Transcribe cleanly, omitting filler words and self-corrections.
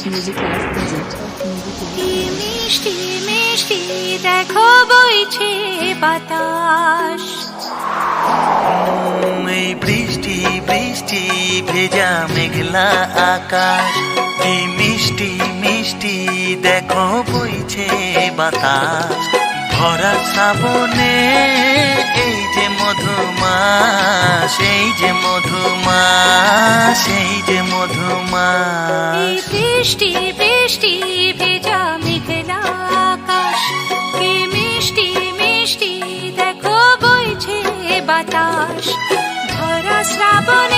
Music Live present. কি মিষ্টি মিষ্টি দেখো বইছে বাতাস, এই বৃষ্টি বৃষ্টি ভেজা মেঘলা আকাশ, কি মিষ্টি মিষ্টি দেখো বইছে বাতাস, ভরা শ্রাবণে এই যে মধুমাস, এই যে মধুমাস, এই যে এই মধুমাস। বৃষ্টি বৃষ্টি ভেজা মেঘলা আকাশ, কি মিষ্টি মিষ্টি দেখো বইছে বাতাস, ভরা শ্রাবণে